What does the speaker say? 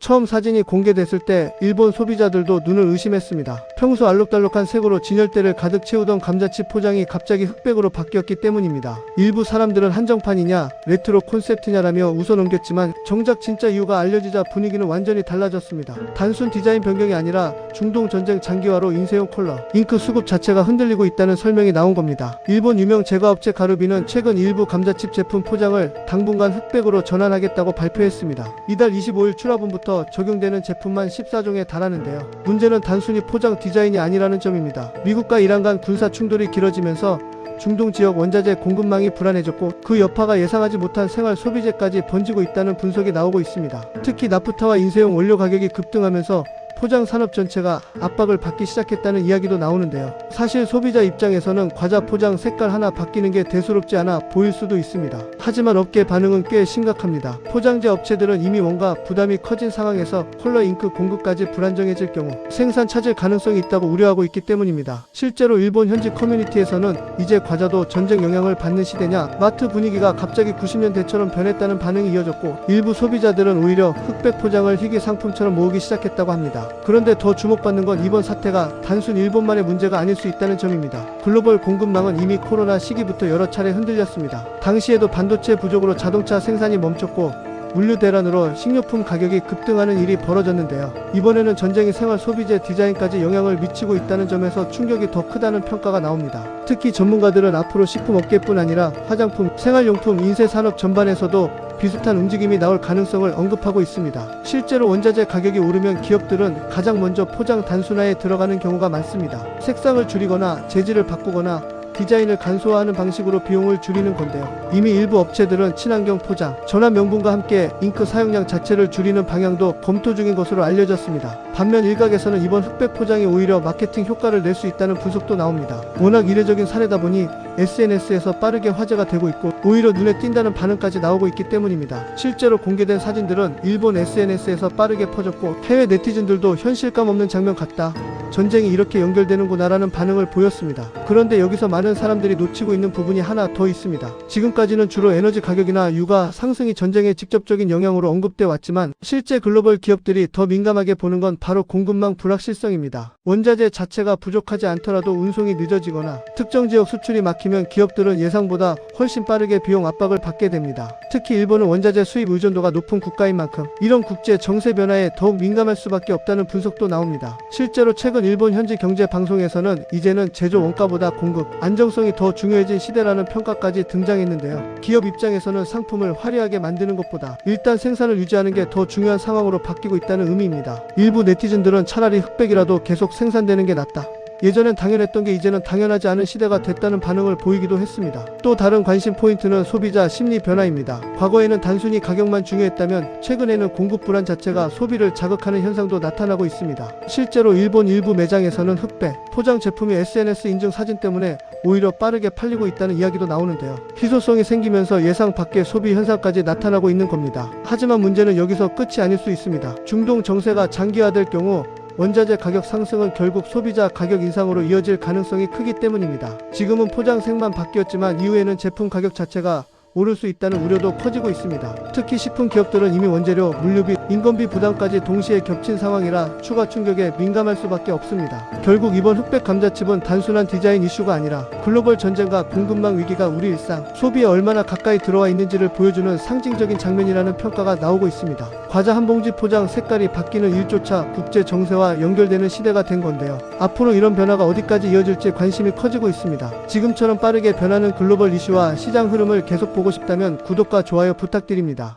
처음 사진이 공개됐을 때 일본 소비자들도 눈을 의심했습니다. 평소 알록달록한 색으로 진열대를 가득 채우던 감자칩 포장이 갑자기 흑백으로 바뀌었기 때문입니다. 일부 사람들은 한정판이냐 레트로 콘셉트냐라며 웃어넘겼지만 정작 진짜 이유가 알려지자 분위기는 완전히 달라졌습니다. 단순 디자인 변경이 아니라 중동 전쟁 장기화로 인쇄용 컬러, 잉크 수급 자체가 흔들리고 있다는 설명이 나온 겁니다. 일본 유명 제과업체 가루비는 최근 일부 감자칩 제품 포장을 당분간 흑백으로 전환하겠다고 발표했습니다. 이달 25일 출하분부터 적용되는 제품만 14종에 달하는데요. 문제는 단순히 포장 디자인이 아니라는 점입니다. 미국과 이란 간 군사 충돌이 길어지면서 중동 지역 원자재 공급망이 불안해졌고 그 여파가 예상하지 못한 생활 소비재까지 번지고 있다는 분석이 나오고 있습니다. 특히 나프타와 인쇄용 원료 가격이 급등하면서 포장 산업 전체가 압박을 받기 시작했다는 이야기도 나오는데요. 사실 소비자 입장에서는 과자 포장 색깔 하나 바뀌는 게 대수롭지 않아 보일 수도 있습니다. 하지만 업계 반응은 꽤 심각합니다. 포장재 업체들은 이미 뭔가 부담이 커진 상황에서 컬러 잉크 공급까지 불안정해질 경우 생산 차질 가능성이 있다고 우려하고 있기 때문입니다. 실제로 일본 현지 커뮤니티에서는 이제 과자도 전쟁 영향을 받는 시대냐, 마트 분위기가 갑자기 90년대처럼 변했다는 반응이 이어졌고 일부 소비자들은 오히려 흑백 포장을 희귀 상품처럼 모으기 시작했다고 합니다. 그런데 더 주목받는 건 이번 사태가 단순 일본만의 문제가 아닐 수 있다는 점입니다. 글로벌 공급망은 이미 코로나 시기부터 여러 차례 흔들렸습니다. 당시에도 반도체 부족으로 자동차 생산이 멈췄고 물류 대란으로 식료품 가격이 급등하는 일이 벌어졌는데요. 이번에는 전쟁이 생활 소비재 디자인까지 영향을 미치고 있다는 점에서 충격이 더 크다는 평가가 나옵니다. 특히 전문가들은 앞으로 식품업계뿐 아니라 화장품, 생활용품, 인쇄 산업 전반에서도 비슷한 움직임이 나올 가능성을 언급하고 있습니다. 실제로 원자재 가격이 오르면 기업들은 가장 먼저 포장 단순화에 들어가는 경우가 많습니다. 색상을 줄이거나 재질을 바꾸거나 디자인을 간소화하는 방식으로 비용을 줄이는 건데요. 이미 일부 업체들은 친환경 포장, 전환 명분과 함께 잉크 사용량 자체를 줄이는 방향도 검토 중인 것으로 알려졌습니다. 반면 일각에서는 이번 흑백 포장이 오히려 마케팅 효과를 낼 수 있다는 분석도 나옵니다. 워낙 이례적인 사례다 보니 SNS에서 빠르게 화제가 되고 있고 오히려 눈에 띈다는 반응까지 나오고 있기 때문입니다. 실제로 공개된 사진들은 일본 SNS에서 빠르게 퍼졌고 해외 네티즌들도 현실감 없는 장면 같다, 전쟁이 이렇게 연결되는구나라는 반응을 보였습니다. 그런데 여기서 많은 사람들이 놓치고 있는 부분이 하나 더 있습니다. 지금까지는 주로 에너지 가격이나 유가 상승이 전쟁의 직접적인 영향으로 언급돼 왔지만 실제 글로벌 기업들이 더 민감하게 보는 건 바로 공급망 불확실성입니다. 원자재 자체가 부족하지 않더라도 운송이 늦어지거나 특정 지역 수출이 막히면 기업들은 예상보다 훨씬 빠르게 비용 압박을 받게 됩니다. 특히 일본은 원자재 수입 의존도가 높은 국가인 만큼 이런 국제 정세 변화에 더욱 민감할 수밖에 없다는 분석도 나옵니다. 실제로 최근 일본 현지 경제 방송에서는 이제는 제조 원가보다 공급, 안정성이 더 중요해진 시대라는 평가까지 등장했는데요. 기업 입장에서는 상품을 화려하게 만드는 것보다 일단 생산을 유지하는 게 더 중요한 상황으로 바뀌고 있다는 의미입니다. 일부 네티즌들은 차라리 흑백이라도 계속 생산되는 게 낫다, 예전엔 당연했던 게 이제는 당연하지 않은 시대가 됐다는 반응을 보이기도 했습니다. 또 다른 관심 포인트는 소비자 심리 변화입니다. 과거에는 단순히 가격만 중요했다면 최근에는 공급 불안 자체가 소비를 자극하는 현상도 나타나고 있습니다. 실제로 일본 일부 매장에서는 흑백 포장 제품이 SNS 인증 사진 때문에 오히려 빠르게 팔리고 있다는 이야기도 나오는데요. 희소성이 생기면서 예상 밖의 소비 현상까지 나타나고 있는 겁니다. 하지만 문제는 여기서 끝이 아닐 수 있습니다. 중동 정세가 장기화될 경우 원자재 가격 상승은 결국 소비자 가격 인상으로 이어질 가능성이 크기 때문입니다. 지금은 포장색만 바뀌었지만 이후에는 제품 가격 자체가 오를 수 있다는 우려도 커지고 있습니다. 특히 식품 기업들은 이미 원재료, 물류비, 인건비 부담까지 동시에 겹친 상황이라 추가 충격에 민감할 수밖에 없습니다. 결국 이번 흑백 감자칩은 단순한 디자인 이슈가 아니라 글로벌 전쟁과 공급망 위기가 우리 일상, 소비에 얼마나 가까이 들어와 있는지를 보여주는 상징적인 장면이라는 평가가 나오고 있습니다. 과자 한 봉지 포장 색깔이 바뀌는 일조차 국제 정세와 연결되는 시대가 된 건데요. 앞으로 이런 변화가 어디까지 이어질지 관심이 커지고 있습니다. 지금처럼 빠르게 변하는 글로벌 이슈와 시장 흐름을 계속 보고 싶다면 구독과 좋아요 부탁드립니다.